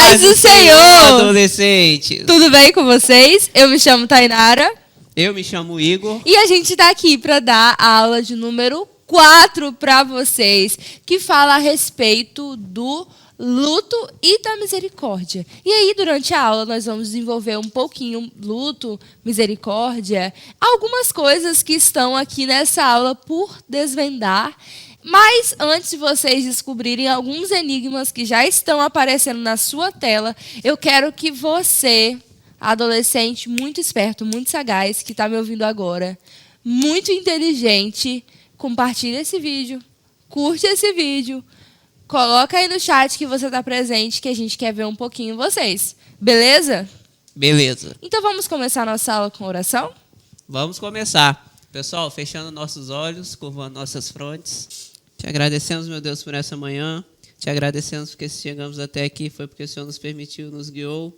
paz do Senhor, adolescentes! Tudo bem com vocês? Eu me chamo Tainara. Eu me chamo Igor. E a gente está aqui para dar a aula de número 4 para vocês, que fala a respeito do luto e da misericórdia. E aí, durante a aula, nós vamos desenvolver um pouquinho luto, misericórdia, algumas coisas que estão aqui nessa aula por desvendar. Mas antes de vocês descobrirem alguns enigmas que já estão aparecendo na sua tela, eu quero que você, adolescente muito esperto, muito sagaz, que está me ouvindo agora, muito inteligente, compartilhe esse vídeo, curte esse vídeo, coloca aí no chat que você está presente, que a gente quer ver um pouquinho vocês. Beleza? Beleza. Então vamos começar a nossa aula com oração? Vamos começar. Pessoal, fechando nossos olhos, curvando nossas frontes. Te agradecemos, meu Deus, por essa manhã. Te agradecemos porque se chegamos até aqui foi porque o Senhor nos permitiu, nos guiou.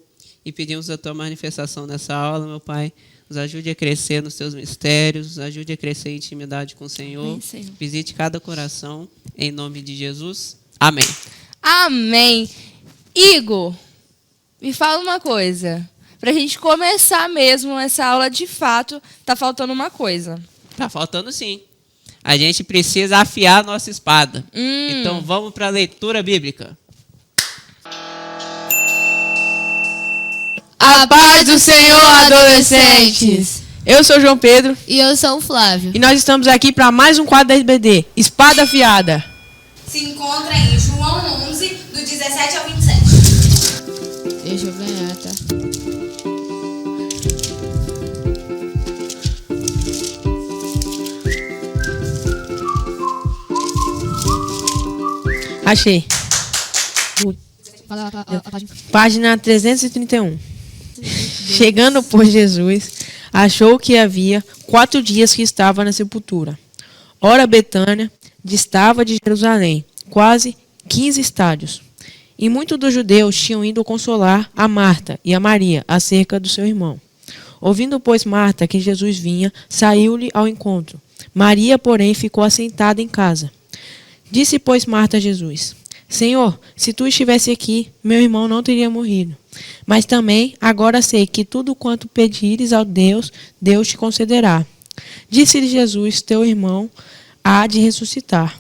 E pedimos a tua manifestação nessa aula, meu Pai. Nos ajude a crescer nos teus mistérios, nos ajude a crescer em intimidade com o Senhor. Amém, Senhor. Visite cada coração, em nome de Jesus. Amém. Amém. Igor, me fala uma coisa. Para a gente começar mesmo essa aula, de fato, tá faltando uma coisa. Tá faltando sim. A gente precisa afiar a nossa espada. Então vamos para a leitura bíblica. A paz do Senhor, adolescentes! Eu sou o João Pedro. E eu sou o Flávio. E nós estamos aqui para mais um quadro da SBD, Espada Afiada. Se encontra em João 11, do 17 ao 27. Deixa eu ganhar, tá? Achei. Página 331. Chegando, pois, Jesus, achou que havia 4 dias que estava na sepultura. Ora, Betânia distava de Jerusalém, quase 15 estádios. E muitos dos judeus tinham ido consolar a Marta e a Maria acerca do seu irmão. Ouvindo, pois, Marta que Jesus vinha, saiu-lhe ao encontro. Maria, porém, ficou assentada em casa. Disse, pois, Marta a Jesus: Senhor, se tu estivesse aqui, meu irmão não teria morrido. Mas também agora sei que tudo quanto pedires ao Deus, Deus te concederá. Disse-lhe Jesus: teu irmão há de ressuscitar.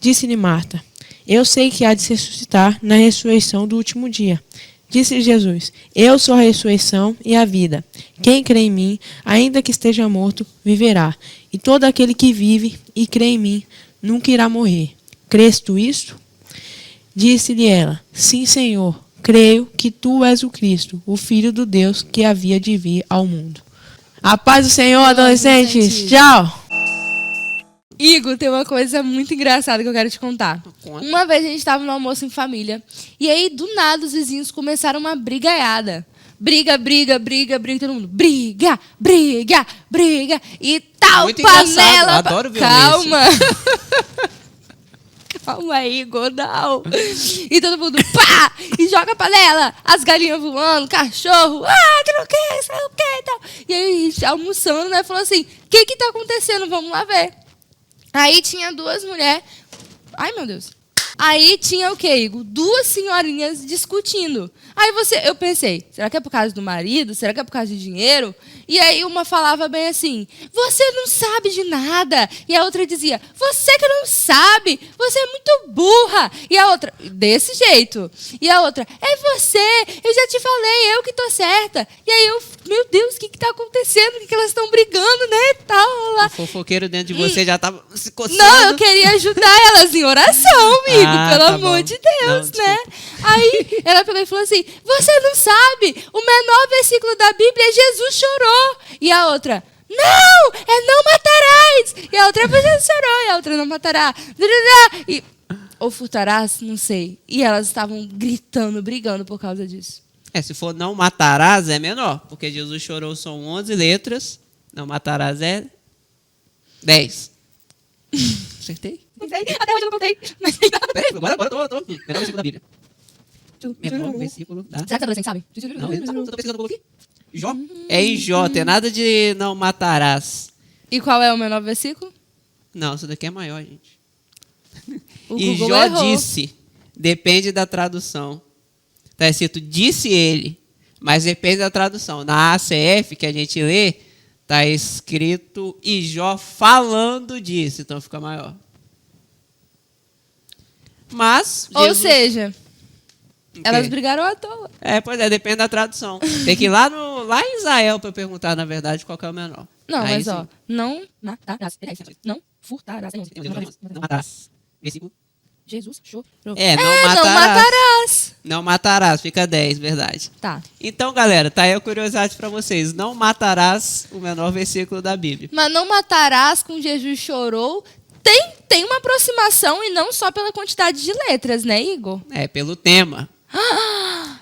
Disse-lhe Marta: eu sei que há de ressuscitar na ressurreição do último dia. Disse-lhe Jesus: eu sou a ressurreição e a vida. Quem crê em mim, ainda que esteja morto, viverá. E todo aquele que vive e crê em mim, nunca irá morrer. Crês tu isto? Disse-lhe ela: sim, Senhor, creio que tu és o Cristo, o Filho do Deus que havia de vir ao mundo. A paz do Senhor, adolescentes. Tchau! Igor, tem uma coisa muito engraçada que eu quero te contar. Uma vez a gente estava no almoço em família, e aí, do nada, os vizinhos começaram uma brigaiada. Briga, todo mundo, briga, e tal, muito panela... Adoro ver Calma! Calma aí, Igor, não. E todo mundo, pá! E joga a panela, as galinhas voando, cachorro, que não quer, sei o que e tal. E aí, a gente almoçando, né, falou assim, o que tá acontecendo? Vamos lá ver. Aí tinha 2 mulheres, ai meu Deus. Aí tinha o quê, Igor? 2 senhorinhas discutindo. Aí eu pensei, será que é por causa do marido? Será que é por causa de dinheiro? E aí uma falava bem assim, você não sabe de nada. E a outra dizia, você que não sabe, você é muito burra. E a outra, desse jeito. E a outra, é você, eu já te falei, eu que tô certa. E aí meu Deus, o que tá acontecendo? O que elas estão brigando, né? Tal, lá. O fofoqueiro dentro de você já tava se coçando. Não, eu queria ajudar elas em oração, amigo, pelo tá amor bom. de Deus, Não, né? Aí ela pegou e falou assim, você não sabe, o menor versículo da Bíblia é Jesus chorou. E a outra, não, é não matarás. E a outra, Jesus chorou. E a outra, não matará. E, ou furtarás, não sei. E elas estavam gritando, brigando por causa disso. Se for não matarás, é menor. Porque Jesus chorou são 11 letras. Não matarás é 10. Acertei? Até hoje eu não contei. Mas... Agora tô. Menor versículo da Bíblia. Menor versículo da... Será que os adolescentes sabem? Não, eu não tô pesquisando aqui. Jó? É em Jó, tem nada de não matarás. E qual é o menor versículo? Não, isso daqui é maior, gente. O E Google Jó errou. disse, depende da tradução. Está escrito, disse ele. Mas depende da tradução. Na ACF, que a gente lê, está escrito, e Jó falando disso. Então fica maior. Mas, Ou Jesus... seja, O quê? elas brigaram à toa. Pois é, depende da tradução. Tem que ir lá em Israel para perguntar, na verdade, qual que é o menor. Não, Aí mas sim. ó, não matarás. Não furtarás. Não matarás. Versículo. Jesus, show. Não Não matarás. matarás. Não matarás, fica 10, verdade. Tá. Então, galera, tá aí a curiosidade para vocês. Não matarás, o menor versículo da Bíblia. Mas não matarás com Jesus chorou. Tem uma aproximação e não só pela quantidade de letras, né, Igor? Pelo tema.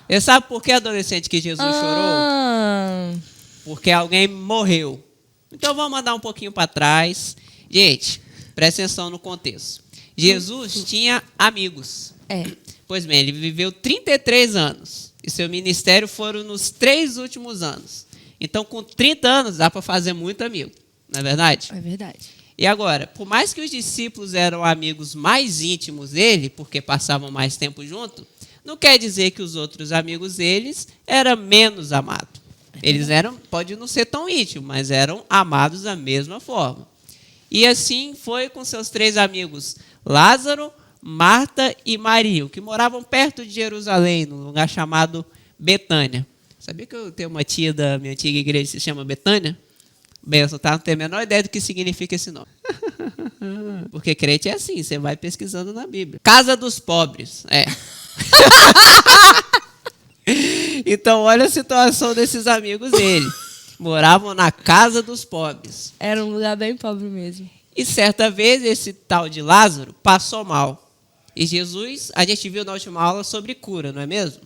Você sabe por que, adolescente, que Jesus chorou? Ah, Porque alguém morreu. Então vamos andar um pouquinho para trás. Gente, presta atenção no contexto. Jesus tinha amigos. Pois bem, ele viveu 33 anos. E seu ministério foram nos 3 últimos anos. Então, com 30 anos, dá para fazer muito amigo. Não é verdade? é verdade. E agora, por mais que os discípulos eram amigos mais íntimos dele, porque passavam mais tempo junto, não quer dizer que os outros amigos deles eram menos amados. Eles eram, pode não ser tão íntimos, mas eram amados da mesma forma. E assim foi com seus 3 amigos, Lázaro, Marta e Maria, que moravam perto de Jerusalém, num lugar chamado Betânia. Sabia que eu tenho uma tia da minha antiga igreja que se chama Betânia? Benção, tá? Não tenho a menor ideia do que significa esse nome. Porque crente é assim, você vai pesquisando na Bíblia. Casa dos pobres, Então, olha a situação desses amigos dele. Moravam na casa dos pobres. Era um lugar bem pobre mesmo. E certa vez, esse tal de Lázaro passou mal. E Jesus, a gente viu na última aula sobre cura, não é mesmo?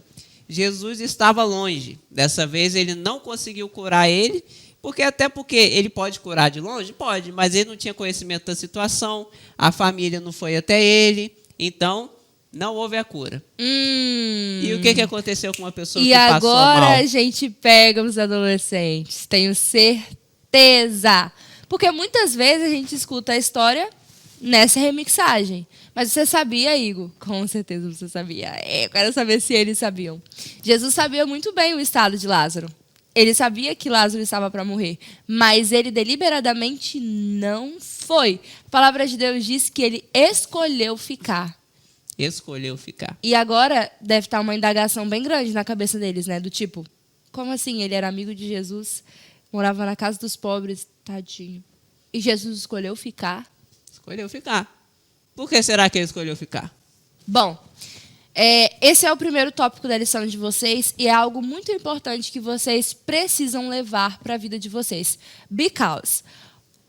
Jesus estava longe. Dessa vez, ele não conseguiu curar ele, porque ele pode curar de longe? Pode, mas ele não tinha conhecimento da situação, a família não foi até ele, então não houve a cura. E o que aconteceu com uma pessoa que passou mal? E agora a gente pega os adolescentes, tenho certeza. Porque muitas vezes a gente escuta a história nessa remixagem. Mas você sabia, Igor? Com certeza você sabia. Eu quero saber se eles sabiam. Jesus sabia muito bem o estado de Lázaro. Ele sabia que Lázaro estava para morrer, mas ele deliberadamente não foi. A palavra de Deus diz que ele escolheu ficar. Escolheu ficar. E agora deve estar uma indagação bem grande na cabeça deles, né? Do tipo, como assim? Ele era amigo de Jesus, morava na casa dos pobres, tadinho. E Jesus escolheu ficar? Escolheu ficar. Por que será que ele escolheu ficar? Bom, esse é o primeiro tópico da lição de vocês e é algo muito importante que vocês precisam levar para a vida de vocês. Because,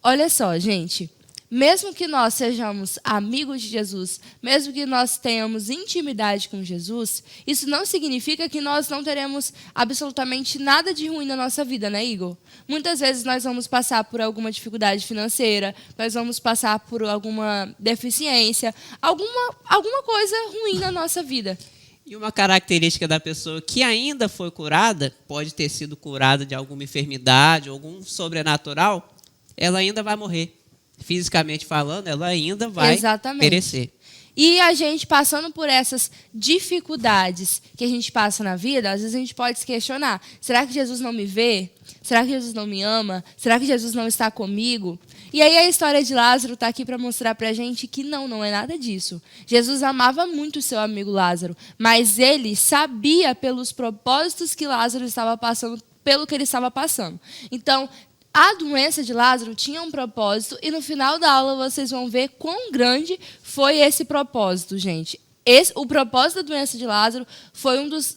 olha só, gente, mesmo que nós sejamos amigos de Jesus, mesmo que nós tenhamos intimidade com Jesus, isso não significa que nós não teremos absolutamente nada de ruim na nossa vida, né, Igor? Muitas vezes nós vamos passar por alguma dificuldade financeira, nós vamos passar por alguma deficiência, alguma coisa ruim na nossa vida. E uma característica da pessoa que ainda foi curada, pode ter sido curada de alguma enfermidade, algum sobrenatural, ela ainda vai morrer. Fisicamente falando, ela ainda vai perecer. E a gente passando por essas dificuldades que a gente passa na vida, às vezes a gente pode se questionar, será que Jesus não me vê? Será que Jesus não me ama? Será que Jesus não está comigo? E aí a história de Lázaro está aqui para mostrar para a gente que não é nada disso. Jesus amava muito o seu amigo Lázaro, mas ele sabia pelos propósitos que Lázaro estava passando, pelo que ele estava passando. Então, a doença de Lázaro tinha um propósito e no final da aula vocês vão ver quão grande foi esse propósito, gente. O propósito da doença de Lázaro foi um dos...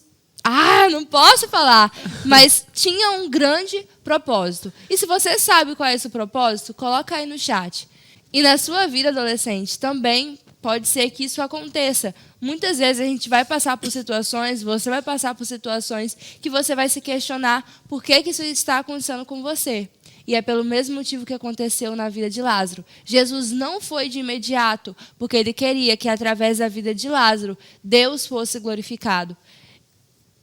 não posso falar, mas tinha um grande propósito. E se você sabe qual é esse propósito, coloca aí no chat. E na sua vida, adolescente, também pode ser que isso aconteça. Muitas vezes a gente vai passar por situações, você vai passar por situações que você vai se questionar por que isso está acontecendo com você. E é pelo mesmo motivo que aconteceu na vida de Lázaro. Jesus não foi de imediato, porque ele queria que através da vida de Lázaro, Deus fosse glorificado.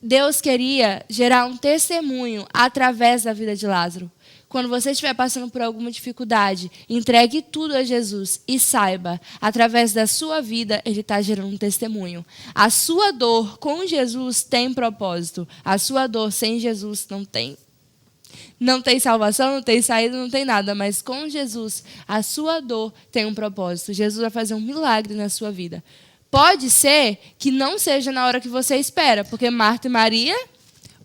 Deus queria gerar um testemunho através da vida de Lázaro. quando você estiver passando por alguma dificuldade, entregue tudo a Jesus e saiba, através da sua vida, Ele está gerando um testemunho. A sua dor com Jesus tem propósito. A sua dor sem Jesus não tem. Não tem salvação, não tem saída, não tem nada. Mas com Jesus, a sua dor tem um propósito. Jesus vai fazer um milagre na sua vida. Pode ser que não seja na hora que você espera, porque Marta e Maria...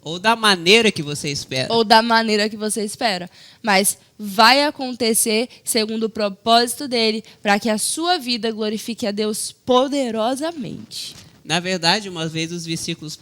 Ou da maneira que você espera. Ou da maneira que você espera. Mas vai acontecer segundo o propósito dele, para que a sua vida glorifique a Deus poderosamente. Na verdade, uma vez os discípulos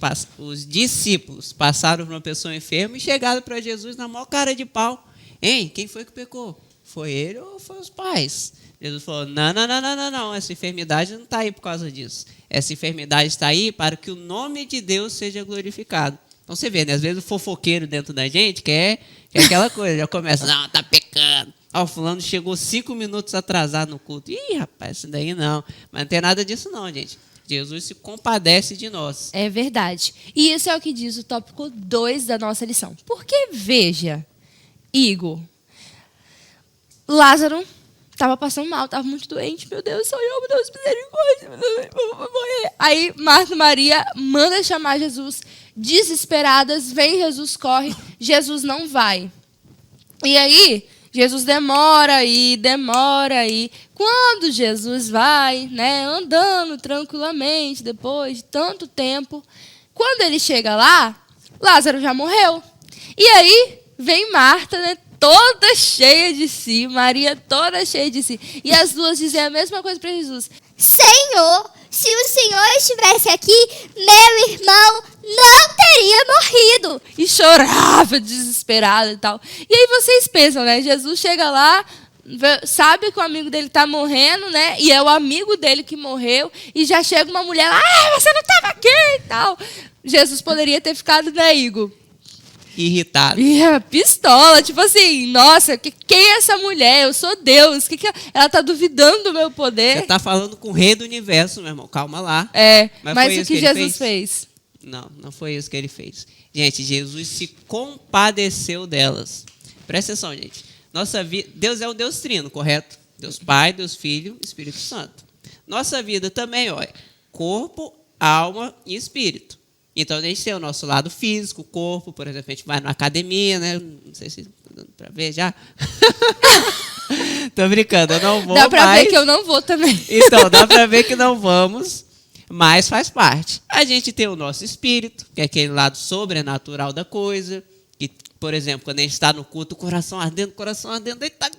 passaram por uma pessoa enferma e chegaram para Jesus na maior cara de pau. Hein, quem foi que pecou? Foi ele ou foi os pais? Jesus falou, não, essa enfermidade não está aí por causa disso. Essa enfermidade está aí para que o nome de Deus seja glorificado. Então você vê, né? Às vezes o fofoqueiro dentro da gente quer aquela coisa, já começa, não, tá pecando. Ó, o fulano chegou 5 minutos atrasado no culto. Ih, rapaz, isso daí não. Mas não tem nada disso não, gente. Jesus se compadece de nós. É verdade. E isso é o que diz o tópico 2 da nossa lição. Porque, veja, Igor, Lázaro estava passando mal, estava muito doente. Meu Deus, Senhor, meu Deus, misericórdia, meu Deus, eu vou morrer. Aí Marta e Maria manda chamar Jesus, desesperadas, vem Jesus, corre, Jesus não vai. E aí, Jesus demora aí. Quando Jesus vai, né, andando tranquilamente, depois de tanto tempo, quando ele chega lá, Lázaro já morreu. E aí, vem Marta, né, toda cheia de si, Maria toda cheia de si. E as duas dizem a mesma coisa para Jesus. Senhor, se o Senhor estivesse aqui, meu irmão não teria morrido. E chorava, desesperada e tal. E aí vocês pensam, né? Jesus chega lá, sabe que o amigo dele está morrendo, né? E é o amigo dele que morreu. E já chega uma mulher lá, você não estava aqui e tal. Jesus poderia ter ficado, né, Igor? Irritado. Pistola, tipo assim, nossa, quem é essa mulher? Eu sou Deus. Ela tá duvidando do meu poder. Você tá falando com o rei do universo, meu irmão. Calma lá. Mas o que Jesus fez? Não foi isso que ele fez. Gente, Jesus se compadeceu delas. Presta atenção, gente. Nossa vida, Deus é um Deus trino, correto? Deus Pai, Deus Filho, Espírito Santo. Nossa vida também, ó, é corpo, alma e espírito. Então, a gente tem o nosso lado físico, o corpo, por exemplo, a gente vai na academia, né? Não sei se tá dando pra ver já. Tô brincando, eu não vou. Dá pra ver que eu não vou também. Então, dá pra ver que não vamos, mas faz parte. A gente tem o nosso espírito, que é aquele lado sobrenatural da coisa, que, por exemplo, quando a gente está no culto, coração ardendo, eita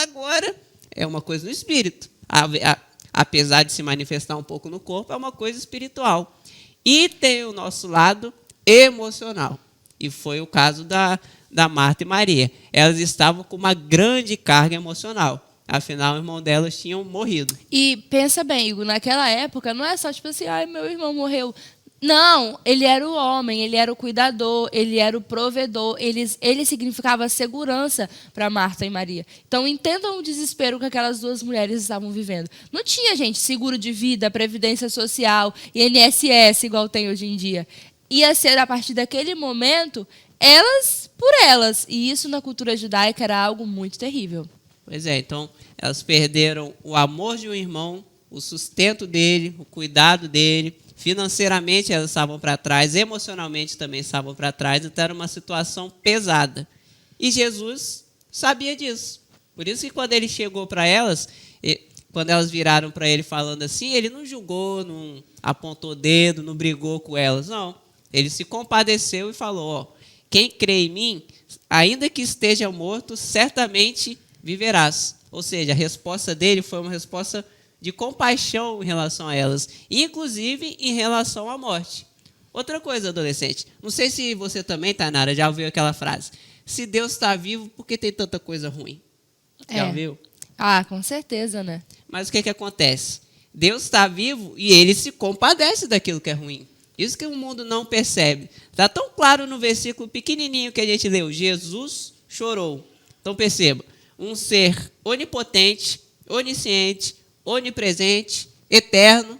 agora. É uma coisa no espírito. Apesar de se manifestar um pouco no corpo, é uma coisa espiritual. E tem o nosso lado emocional. E foi o caso da Marta e Maria. Elas estavam com uma grande carga emocional. Afinal, o irmão delas tinha morrido. E pensa bem, Igor, naquela época não é só tipo assim, ai, meu irmão morreu. Não, ele era o homem, ele era o cuidador, ele era o provedor, ele significava segurança para Marta e Maria. Então, entendam o desespero que aquelas duas mulheres estavam vivendo. Não tinha, gente, seguro de vida, previdência social, INSS, igual tem hoje em dia. Ia ser, a partir daquele momento, elas por elas. E isso, na cultura judaica, era algo muito terrível. Pois é, então, elas perderam o amor de um irmão, o sustento dele, o cuidado dele. Financeiramente elas estavam para trás, emocionalmente também estavam para trás, então era uma situação pesada. E Jesus sabia disso. Por isso que quando ele chegou para elas, quando elas viraram para ele falando assim, ele não julgou, não apontou o dedo, não brigou com elas, não. Ele se compadeceu e falou, ó, quem crê em mim, ainda que esteja morto, certamente viverás. Ou seja, a resposta dele foi uma resposta de compaixão em relação a elas, inclusive em relação à morte. Outra coisa, adolescente, não sei se você também, Tainara, já ouviu aquela frase, se Deus está vivo, por que tem tanta coisa ruim? Já ouviu? Ah, com certeza, né? Mas o que acontece? Deus está vivo e ele se compadece daquilo que é ruim. Isso que o mundo não percebe. Está tão claro no versículo pequenininho que a gente leu, Jesus chorou. Então perceba, um ser onipotente, onisciente, onipresente, eterno,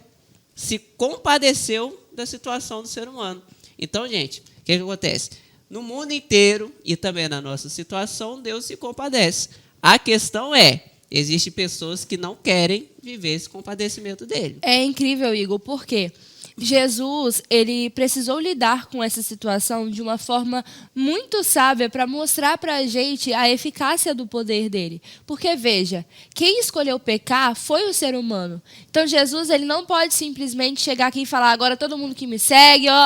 se compadeceu da situação do ser humano. Então, gente, o que acontece? no mundo inteiro e também na nossa situação, Deus se compadece. A questão é, existem pessoas que não querem viver esse compadecimento dele. É incrível, Igor, por quê? Jesus, ele precisou lidar com essa situação de uma forma muito sábia para mostrar para a gente a eficácia do poder dele. Porque, veja, quem escolheu pecar foi o ser humano. Então, Jesus, ele não pode simplesmente chegar aqui e falar, agora todo mundo que me segue, ó,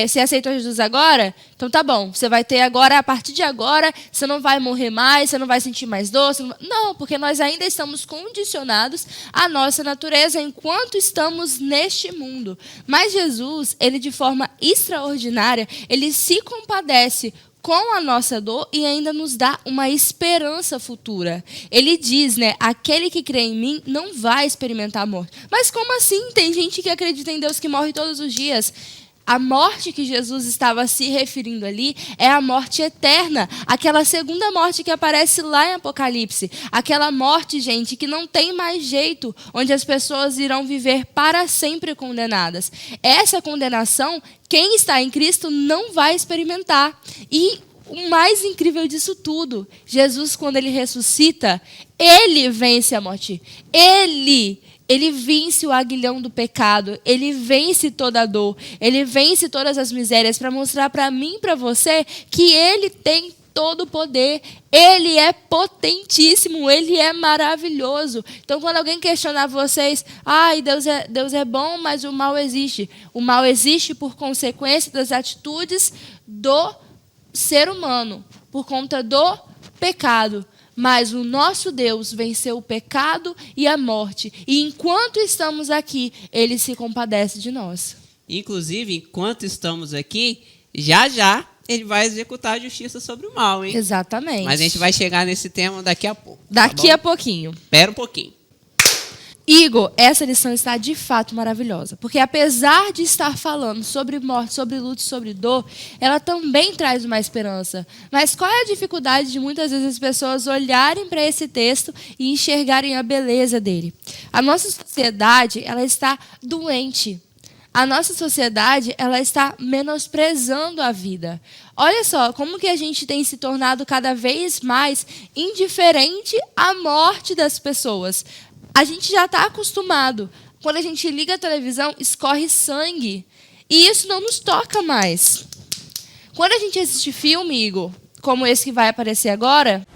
você aceitou Jesus agora? Então tá bom, você vai ter agora, a partir de agora, você não vai morrer mais, você não vai sentir mais dor. Não, porque nós ainda estamos condicionados à nossa natureza enquanto estamos neste mundo. Mas Jesus, ele de forma extraordinária, ele se compadece com a nossa dor e ainda nos dá uma esperança futura. Ele diz, né, aquele que crê em mim não vai experimentar a morte. Mas como assim? Tem gente que acredita em Deus que morre todos os dias. A morte que Jesus estava se referindo ali é a morte eterna, aquela segunda morte que aparece lá em Apocalipse. Aquela morte, gente, que não tem mais jeito, onde as pessoas irão viver para sempre condenadas. Essa condenação, quem está em Cristo não vai experimentar. E o mais incrível disso tudo, Jesus, quando ele ressuscita, ele vence a morte. Ele vence o aguilhão do pecado, ele vence toda a dor, ele vence todas as misérias para mostrar para mim e para você que ele tem todo o poder, ele é potentíssimo, ele é maravilhoso. Então, quando alguém questionar vocês, Deus é bom, mas o mal existe. O mal existe por consequência das atitudes do ser humano, por conta do pecado. Mas o nosso Deus venceu o pecado e a morte. E enquanto estamos aqui, ele se compadece de nós. Inclusive, enquanto estamos aqui, já ele vai executar a justiça sobre o mal, hein? Exatamente. Mas a gente vai chegar nesse tema daqui a pouco. Daqui a pouquinho. Espera um pouquinho. Igor, essa lição está de fato maravilhosa, porque apesar de estar falando sobre morte, sobre luto, sobre dor, ela também traz uma esperança. Mas qual é a dificuldade de muitas vezes as pessoas olharem para esse texto e enxergarem a beleza dele? A nossa sociedade, ela está doente. A nossa sociedade, ela está menosprezando a vida. Olha só, como que a gente tem se tornado cada vez mais indiferente à morte das pessoas. A gente já está acostumado. Quando a gente liga a televisão, escorre sangue. E isso não nos toca mais. Quando a gente assiste filme, Igor, como esse que vai aparecer agora,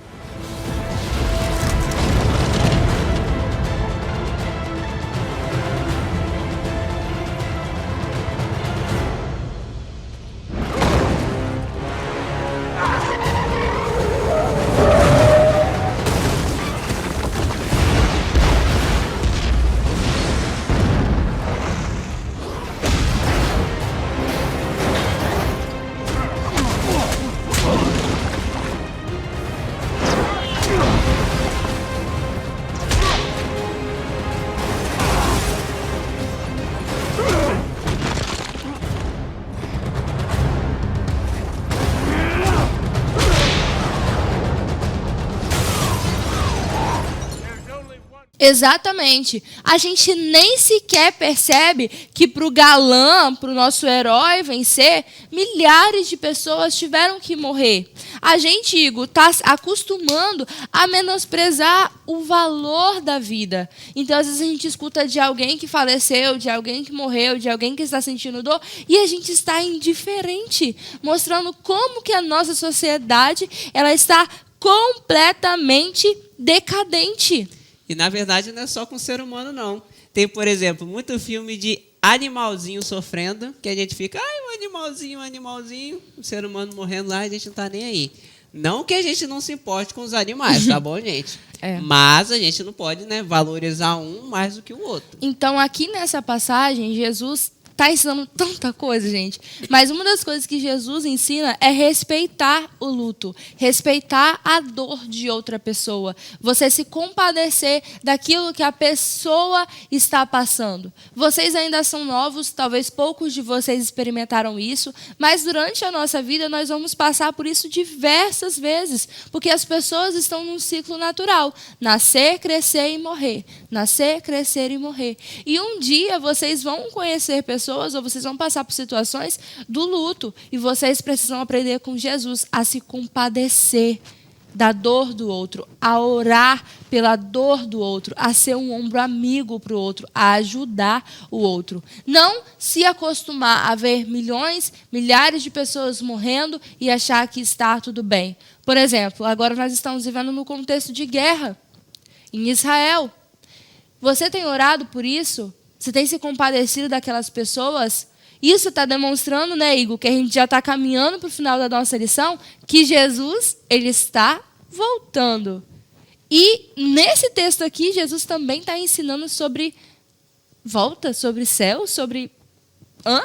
exatamente. A gente nem sequer percebe que para o galã, para o nosso herói vencer, milhares de pessoas tiveram que morrer. A gente, Igor, está acostumando a menosprezar o valor da vida. Então, às vezes, a gente escuta de alguém que faleceu, de alguém que morreu, de alguém que está sentindo dor, e a gente está indiferente, mostrando como que a nossa sociedade ela está completamente decadente. E, na verdade, não é só com o ser humano, não. Tem, por exemplo, muito filme de animalzinho sofrendo, que a gente fica, um animalzinho, o ser humano morrendo lá, a gente não está nem aí. Não que a gente não se importe com os animais, tá bom, gente? Mas a gente não pode, né, valorizar um mais do que o outro. Então, aqui nessa passagem, Jesus está ensinando tanta coisa, gente. Mas uma das coisas que Jesus ensina é respeitar o luto, respeitar a dor de outra pessoa. Você se compadecer daquilo que a pessoa está passando. Vocês ainda são novos, talvez poucos de vocês experimentaram isso, mas durante a nossa vida nós vamos passar por isso diversas vezes, porque as pessoas estão num ciclo natural. Nascer, crescer e morrer. Nascer, crescer e morrer. E um dia vocês vão conhecer pessoas pessoas ou vocês vão passar por situações do luto. E vocês precisam aprender com Jesus a se compadecer da dor do outro, a orar pela dor do outro, a ser um ombro amigo para o outro, a ajudar o outro. Não se acostumar a ver milhões, milhares de pessoas morrendo e achar que está tudo bem. Por exemplo, agora nós estamos vivendo no contexto de guerra em Israel. Você tem orado por isso? Você tem se compadecido daquelas pessoas? Isso está demonstrando, né, Igor, que a gente já está caminhando para o final da nossa lição, que Jesus, ele está voltando. E nesse texto aqui, Jesus também está ensinando sobre volta, sobre céu, sobre... Hã?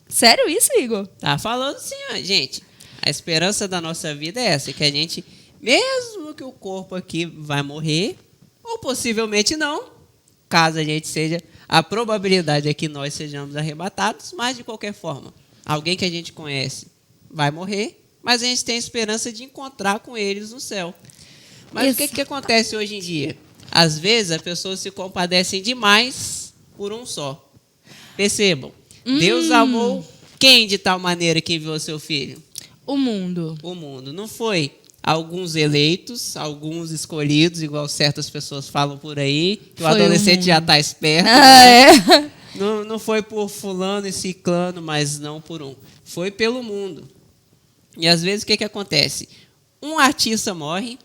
Sério isso, Igor? Tá falando sim, ó, gente. A esperança da nossa vida é essa, que a gente, mesmo que o corpo aqui vai morrer, ou possivelmente não, caso a gente seja... A probabilidade é que nós sejamos arrebatados, mas de qualquer forma, alguém que a gente conhece vai morrer, mas a gente tem a esperança de encontrar com eles no céu. Mas o que acontece hoje em dia? Às vezes as pessoas se compadecem demais por um só. Percebam, Deus amou quem de tal maneira que enviou seu filho? O mundo. O mundo. Não foi alguns eleitos, alguns escolhidos, igual certas pessoas falam por aí, que o adolescente já está esperto. É. Não foi por fulano e ciclano, mas não por um. Foi pelo mundo. E às vezes o que acontece? Um artista morre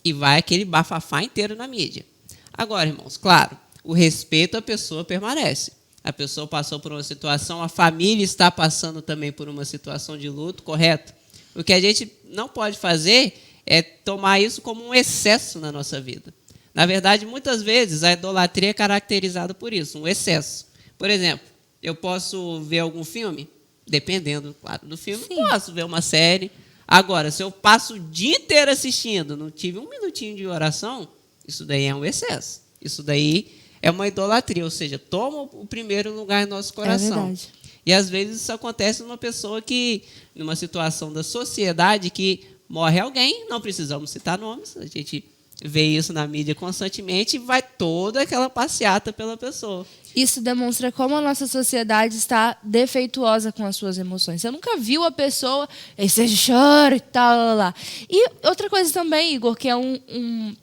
e vai aquele bafafá inteiro na mídia. Agora, irmãos, claro, o respeito à pessoa permanece. A pessoa passou por uma situação, a família está passando também por uma situação de luto, correto? O que a gente não pode fazer é tomar isso como um excesso na nossa vida. Na verdade, muitas vezes, a idolatria é caracterizada por isso, um excesso. Por exemplo, eu posso ver algum filme? Dependendo, claro, do filme, posso ver uma série. Agora, se eu passo o dia inteiro assistindo, não tive um minutinho de oração, isso daí é um excesso. Isso daí é uma idolatria, ou seja, toma o primeiro lugar em nosso coração. É verdade. E às vezes isso acontece numa pessoa que, numa situação da sociedade que morre alguém, não precisamos citar nomes, a gente vê isso na mídia constantemente e vai toda aquela passeata pela pessoa. Isso demonstra como a nossa sociedade está defeituosa com as suas emoções. Você nunca viu a pessoa, aí você chora e tal, lá. E outra coisa também, Igor, que é um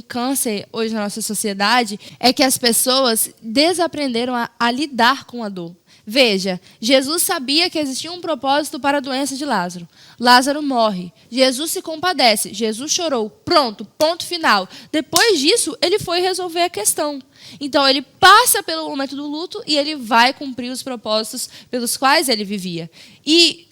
câncer hoje na nossa sociedade, é que as pessoas desaprenderam a lidar com a dor. Veja, Jesus sabia que existia um propósito para a doença de Lázaro. Lázaro morre. Jesus se compadece. Jesus chorou. Pronto, ponto final. Depois disso, ele foi resolver a questão. Então, ele passa pelo momento do luto e ele vai cumprir os propósitos pelos quais ele vivia. E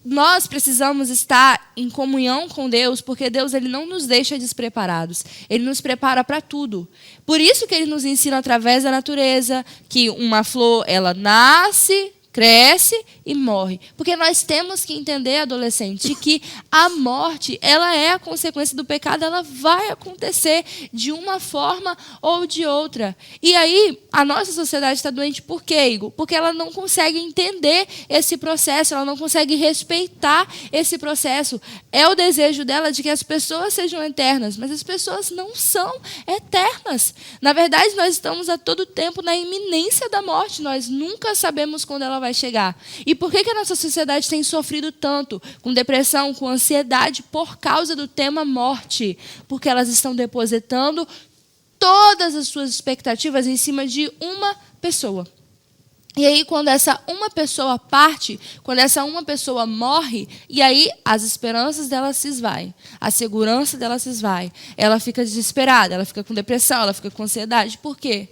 nós precisamos estar em comunhão com Deus, porque Deus ele não nos deixa despreparados. Ele nos prepara para tudo. Por isso que ele nos ensina através da natureza, que uma flor, ela nasce, cresce e morre. Porque nós temos que entender, adolescente, que a morte, ela é a consequência do pecado, ela vai acontecer de uma forma ou de outra. E aí, a nossa sociedade está doente por quê, Igor? Porque ela não consegue entender esse processo, ela não consegue respeitar esse processo. É o desejo dela de que as pessoas sejam eternas, mas as pessoas não são eternas. Na verdade, nós estamos a todo tempo na iminência da morte, nós nunca sabemos quando ela vai chegar. E por que a nossa sociedade tem sofrido tanto com depressão, com ansiedade, por causa do tema morte? Porque elas estão depositando todas as suas expectativas em cima de uma pessoa. E aí, quando essa uma pessoa parte, quando essa uma pessoa morre, e aí as esperanças dela se esvaem, a segurança dela se esvai, ela fica desesperada, ela fica com depressão, ela fica com ansiedade. Por quê?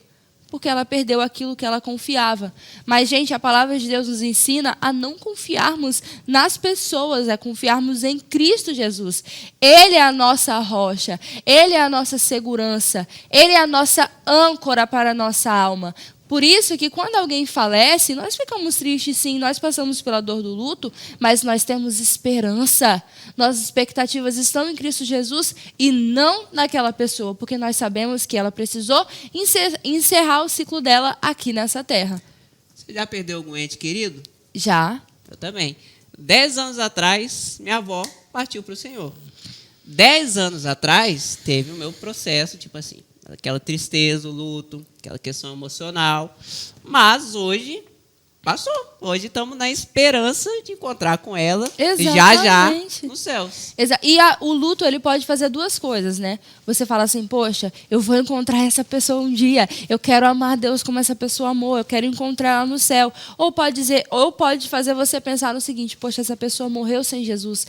Porque ela perdeu aquilo que ela confiava. Mas, gente, a palavra de Deus nos ensina a não confiarmos nas pessoas, a confiarmos em Cristo Jesus. Ele é a nossa rocha, Ele é a nossa segurança, Ele é a nossa âncora para a nossa alma. Por isso que quando alguém falece, nós ficamos tristes, sim, nós passamos pela dor do luto, mas nós temos esperança. Nossas expectativas estão em Cristo Jesus e não naquela pessoa, porque nós sabemos que ela precisou encerrar o ciclo dela aqui nessa terra. Você já perdeu algum ente querido? Já. Eu também. 10 anos atrás, minha avó partiu para o Senhor. 10 anos atrás, teve o meu processo, tipo assim, aquela tristeza, o luto, aquela questão emocional. Mas hoje, passou. Hoje estamos na esperança de encontrar com ela já Exatamente. nos céus. E o luto, ele pode fazer duas coisas, né? Você fala assim, poxa, eu vou encontrar essa pessoa um dia, eu quero amar Deus como essa pessoa amou, eu quero encontrar ela no céu. Ou pode fazer você pensar no seguinte, poxa, essa pessoa morreu sem Jesus.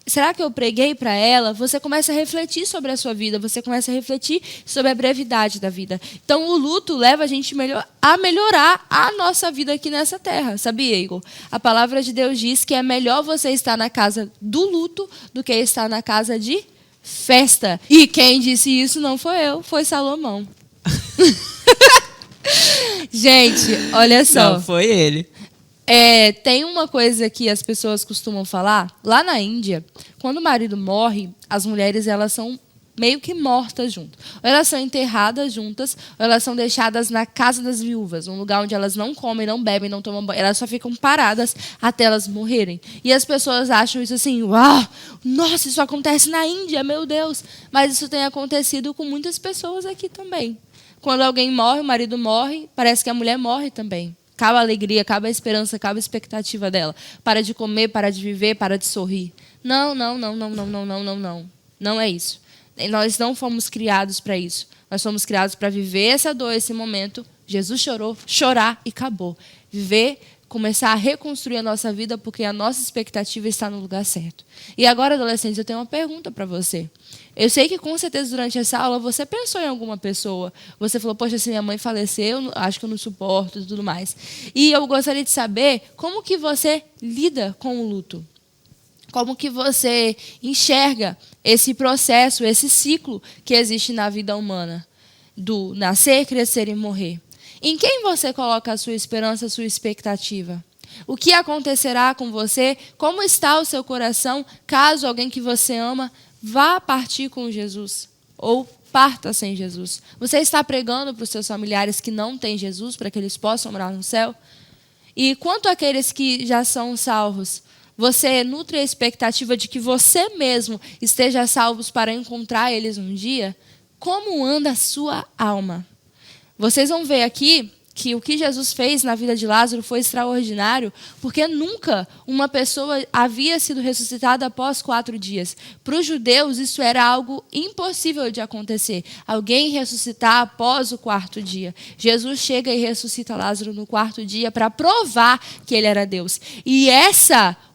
Será que eu preguei para ela? Você começa a refletir sobre a sua vida, você começa a refletir sobre a brevidade da vida. Então, o luto leva a gente a melhorar a nossa vida aqui nessa terra, sabia, Igor? A palavra de Deus diz que é melhor você estar na casa do luto do que estar na casa de festa. E quem disse isso não foi eu, foi Salomão. Gente, olha só. Não, foi ele. Tem uma coisa que as pessoas costumam falar. Lá na Índia, quando o marido morre, as mulheres elas são meio que mortas juntas. Ou elas são enterradas juntas, ou elas são deixadas na casa das viúvas, um lugar onde elas não comem, não bebem, não tomam banho. Elas só ficam paradas até elas morrerem. E as pessoas acham isso assim, uau, nossa, isso acontece na Índia, meu Deus. Mas isso tem acontecido com muitas pessoas aqui também. Quando alguém morre, o marido morre, parece que a mulher morre também. Acaba a alegria, acaba a esperança, acaba a expectativa dela. Para de comer, para de viver, para de sorrir. Não. Não é isso. Nós não fomos criados para isso. Nós fomos criados para viver essa dor, esse momento. Jesus chorou, chorar e acabou. Viver, começar a reconstruir a nossa vida, porque a nossa expectativa está no lugar certo. E agora, adolescentes, eu tenho uma pergunta para você. Eu sei que, com certeza, durante essa aula, você pensou em alguma pessoa. Você falou, poxa, se minha mãe faleceu, acho que eu não suporto e tudo mais. E eu gostaria de saber como que você lida com o luto. Como que você enxerga esse processo, esse ciclo que existe na vida humana. Do nascer, crescer e morrer. Em quem você coloca a sua esperança, a sua expectativa? O que acontecerá com você? Como está o seu coração caso alguém que você ama vá partir com Jesus ou parta sem Jesus? Você está pregando para os seus familiares que não têm Jesus para que eles possam morar no céu? E quanto àqueles que já são salvos, você nutre a expectativa de que você mesmo esteja salvo para encontrar eles um dia? Como anda a sua alma? Vocês vão ver aqui que o que Jesus fez na vida de Lázaro foi extraordinário, porque nunca uma pessoa havia sido ressuscitada após 4 dias. Para os judeus, isso era algo impossível de acontecer. Alguém ressuscitar após o 4º dia. Jesus chega e ressuscita Lázaro no 4º dia para provar que ele era Deus. E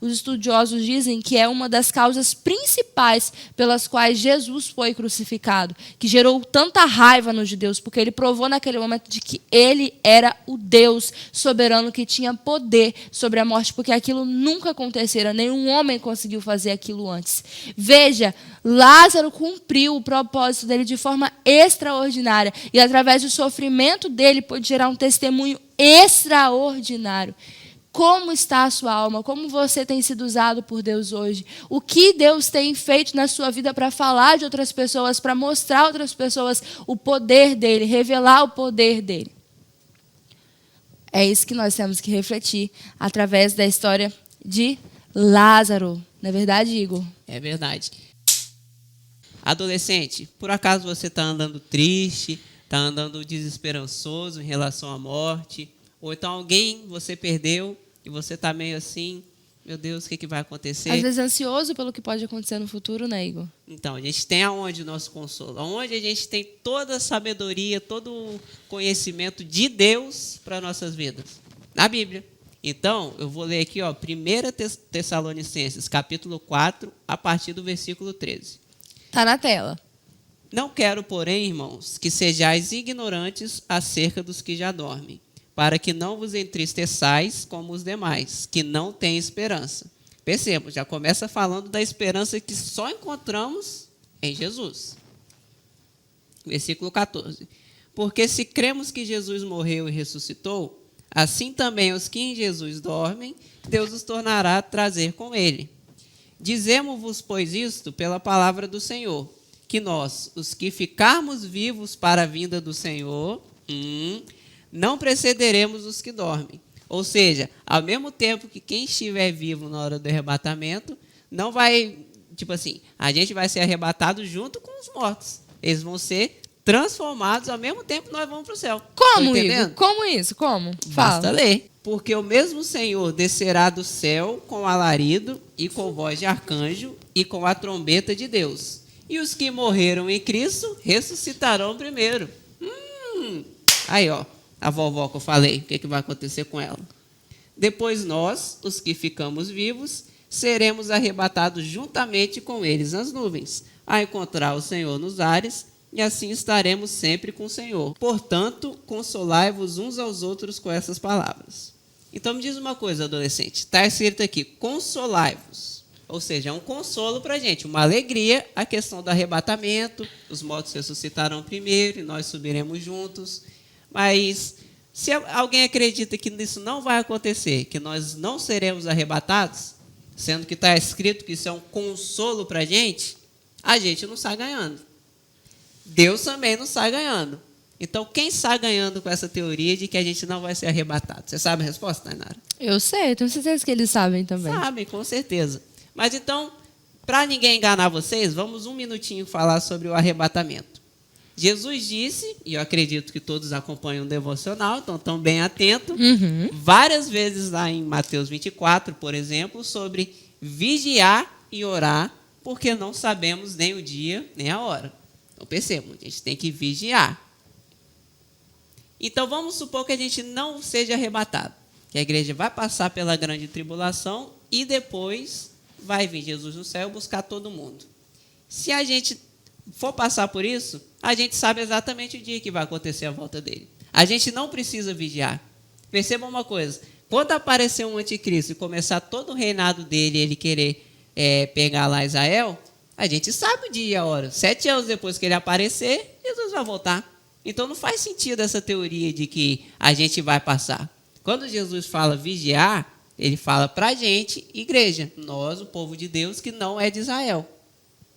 os estudiosos dizem que é uma das causas principais pelas quais Jesus foi crucificado, que gerou tanta raiva nos judeus, porque ele provou naquele momento de que ele era o Deus soberano que tinha poder sobre a morte, porque aquilo nunca acontecera, nenhum homem conseguiu fazer aquilo antes. Veja, Lázaro cumpriu o propósito dele de forma extraordinária, e através do sofrimento dele pôde gerar um testemunho extraordinário. Como está a sua alma? Como você tem sido usado por Deus hoje? O que Deus tem feito na sua vida para falar de outras pessoas, para mostrar a outras pessoas o poder dele, revelar o poder dele? É isso que nós temos que refletir através da história de Lázaro. Não é verdade, Igor? É verdade. Adolescente, por acaso você está andando triste, está andando desesperançoso em relação à morte? Ou então alguém você perdeu e você está meio assim, meu Deus, o que vai acontecer? Às vezes ansioso pelo que pode acontecer no futuro, né, Igor? Então, a gente tem aonde o nosso consolo? Aonde a gente tem toda a sabedoria, todo o conhecimento de Deus para nossas vidas? Na Bíblia. Então, eu vou ler aqui, 1 Tessalonicenses, capítulo 4, a partir do versículo 13. Está na tela. Não quero, porém, irmãos, que sejais ignorantes acerca dos que já dormem, para que não vos entristeçais como os demais, que não têm esperança. Percebam, já começa falando da esperança que só encontramos em Jesus. Versículo 14. Porque se cremos que Jesus morreu e ressuscitou, assim também os que em Jesus dormem, Deus os tornará a trazer com ele. Dizemos-vos, pois, isto pela palavra do Senhor, que nós, os que ficarmos vivos para a vinda do Senhor, não precederemos os que dormem. Ou seja, ao mesmo tempo que quem estiver vivo na hora do arrebatamento, a gente vai ser arrebatado junto com os mortos. Eles vão ser transformados, ao mesmo tempo nós vamos para o céu. Como, Tá Igor? entendendo? Como isso? Como? Basta Fala. ler. Porque o mesmo Senhor descerá do céu com alarido e com voz de arcanjo e com a trombeta de Deus. E os que morreram em Cristo ressuscitarão primeiro. Aí, ó, a vovó que eu falei, o que vai acontecer com ela? Depois nós, os que ficamos vivos, seremos arrebatados juntamente com eles nas nuvens, a encontrar o Senhor nos ares, e assim estaremos sempre com o Senhor. Portanto, consolai-vos uns aos outros com essas palavras. Então me diz uma coisa, adolescente. Está escrito aqui, consolai-vos. Ou seja, é um consolo para a gente, uma alegria, a questão do arrebatamento, os mortos ressuscitarão primeiro e nós subiremos juntos. Mas se alguém acredita que isso não vai acontecer, que nós não seremos arrebatados, sendo que está escrito que isso é um consolo para a gente não sai ganhando. Deus também não sai ganhando. Então, quem sai ganhando com essa teoria de que a gente não vai ser arrebatado? Você sabe a resposta, Tainara? Eu sei, tenho certeza que eles sabem também. Sabem, com certeza. Mas então, para ninguém enganar vocês, vamos um minutinho falar sobre o arrebatamento. Jesus disse, e eu acredito que todos acompanham o devocional, então estão bem atentos, várias vezes lá em Mateus 24, por exemplo, sobre vigiar e orar, porque não sabemos nem o dia, nem a hora. Então, percebam, a gente tem que vigiar. Então, vamos supor que a gente não seja arrebatado, que a igreja vai passar pela grande tribulação e depois vai vir Jesus no céu buscar todo mundo. Se a gente for passar por isso, a gente sabe exatamente o dia que vai acontecer a volta dele. A gente não precisa vigiar. Percebam uma coisa, quando aparecer um anticristo e começar todo o reinado dele, ele querer pegar lá Israel, a gente sabe o dia e a hora. 7 anos depois que ele aparecer, Jesus vai voltar. Então não faz sentido essa teoria de que a gente vai passar. Quando Jesus fala vigiar, ele fala para a gente, igreja, nós, o povo de Deus, que não é de Israel.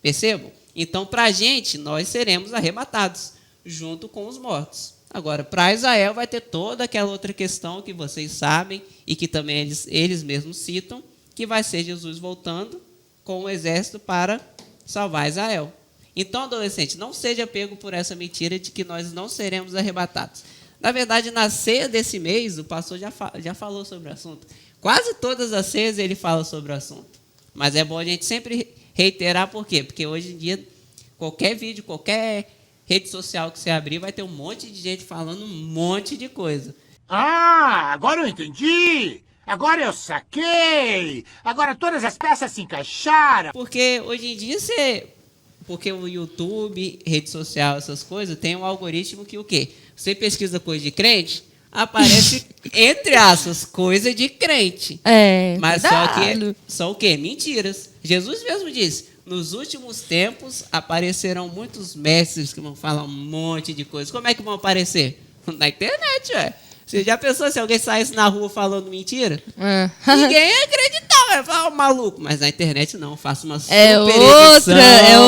Percebam? Então, para a gente, nós seremos arrebatados, junto com os mortos. Agora, para Israel, vai ter toda aquela outra questão que vocês sabem e que também eles mesmos citam, que vai ser Jesus voltando com o exército para salvar Israel. Então, adolescente, não seja pego por essa mentira de que nós não seremos arrebatados. Na verdade, na ceia desse mês, o pastor já falou sobre o assunto. Quase todas as ceias ele fala sobre o assunto. Mas é bom a gente sempre reiterar por quê? Porque hoje em dia, qualquer vídeo, qualquer rede social que você abrir, vai ter um monte de gente falando um monte de coisa. Ah, agora eu entendi! Agora eu saquei! Agora todas as peças se encaixaram! Porque hoje em dia porque o YouTube, rede social, essas coisas, tem um algoritmo que o quê? Você pesquisa coisa de crente, aparece, entre aspas, coisa de crente. Mas só o quê? Mentiras. Jesus mesmo disse, nos últimos tempos aparecerão muitos mestres que vão falar um monte de coisas. Como é que vão aparecer? Na internet, ué. Você já pensou se alguém saísse na rua falando mentira? Ninguém ia acreditar, vai falar maluco. Mas na internet não, faço uma super edição. É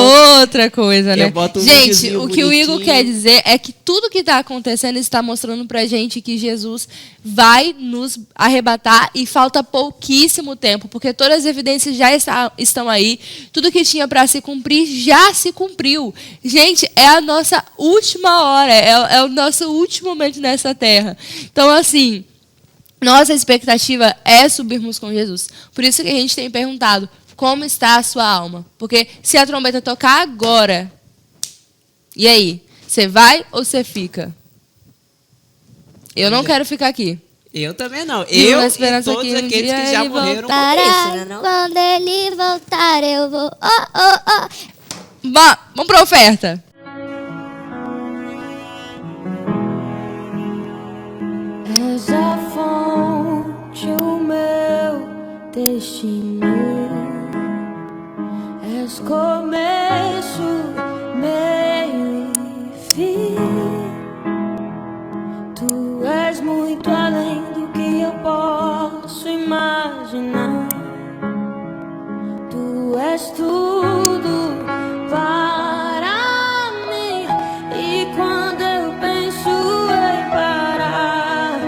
outra coisa, né? Gente, o que o Igor quer dizer é que tudo que está acontecendo está mostrando pra gente que Jesus vai nos arrebatar e falta pouquíssimo tempo, porque todas as evidências já estão aí, tudo que tinha para se cumprir já se cumpriu. Gente, é a nossa última hora, é o nosso último momento nessa terra. Então, assim, nossa expectativa é subirmos com Jesus. Por isso que a gente tem perguntado, como está a sua alma? Porque se a trombeta tocar agora, e aí? Você vai ou você fica? Eu não quero ficar aqui. Eu também não. E Eu e esperança todos que um aqueles dia que já ele morreram com Voltará, isso, né? Não? quando ele voltar, eu vou. Vamos pra oferta. És a fonte, o meu destino. És começo, meio e fim. Tu és muito além do que eu posso imaginar. Tu és tudo para mim. E quando eu penso em parar,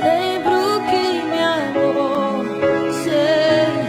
lembro que me amou sem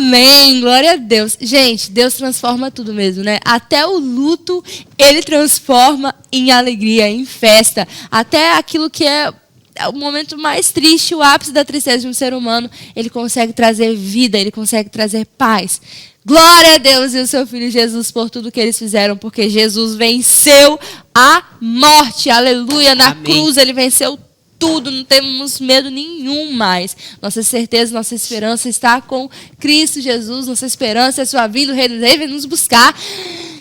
Amém, glória a Deus. Gente, Deus transforma tudo mesmo, né? Até o luto, Ele transforma em alegria, em festa. Até aquilo que é o momento mais triste, o ápice da tristeza de um ser humano, Ele consegue trazer vida, Ele consegue trazer paz. Glória a Deus e o seu Filho Jesus por tudo que eles fizeram, porque Jesus venceu a morte. Aleluia, na cruz Ele venceu tudo, não temos medo nenhum mais. Nossa certeza, nossa esperança está com Cristo Jesus. Nossa esperança é sua vinda, o Rei dos Reis vem nos buscar.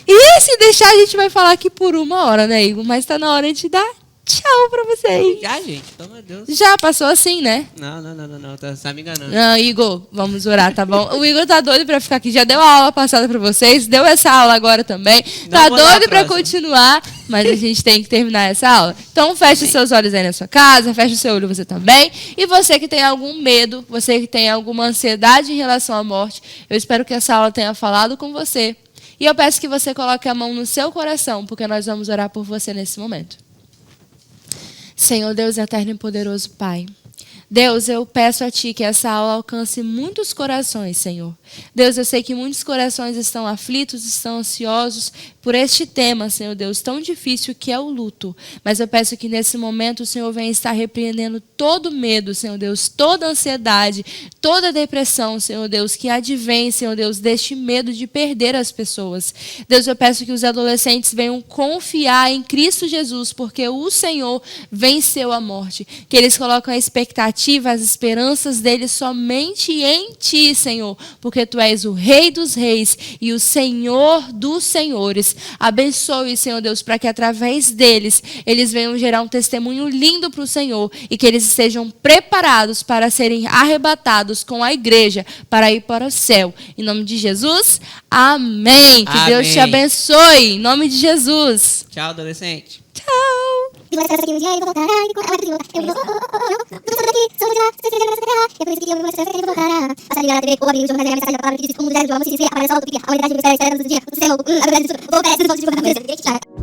E se deixar, a gente vai falar aqui por 1 hora, né, Igor? Mas está na hora de dar tchau pra vocês. Já, gente, pelo amor de Deus. Já passou assim, né? Não, tá me enganando. Não, Igor, vamos orar, tá bom? O Igor tá doido pra ficar aqui. Já deu a aula passada pra vocês, deu essa aula agora também. Tá doido pra continuar, mas a gente tem que terminar essa aula. Então feche seus olhos aí na sua casa, feche o seu olho você também. E você que tem algum medo, você que tem alguma ansiedade em relação à morte, eu espero que essa aula tenha falado com você. E eu peço que você coloque a mão no seu coração, porque nós vamos orar por você nesse momento. Senhor Deus eterno e poderoso Pai, Deus, eu peço a Ti que essa aula alcance muitos corações, Senhor. Deus, eu sei que muitos corações estão aflitos, estão ansiosos por este tema, Senhor Deus, tão difícil que é o luto. Mas eu peço que nesse momento o Senhor venha estar repreendendo todo medo, Senhor Deus, toda ansiedade, toda depressão, Senhor Deus, que advém, Senhor Deus, deste medo de perder as pessoas. Deus, eu peço que os adolescentes venham confiar em Cristo Jesus, porque o Senhor venceu a morte. Que eles colocam a expectativa, as esperanças deles somente em Ti, Senhor, porque Tu és o Rei dos Reis e o Senhor dos Senhores. Abençoe, Senhor Deus, para que através deles, eles venham gerar um testemunho lindo para o Senhor e que eles estejam preparados para serem arrebatados com a igreja para ir para o céu. Em nome de Jesus, amém. Que Deus te abençoe. Em nome de Jesus. Tchau, adolescente. Tchau. Tchau.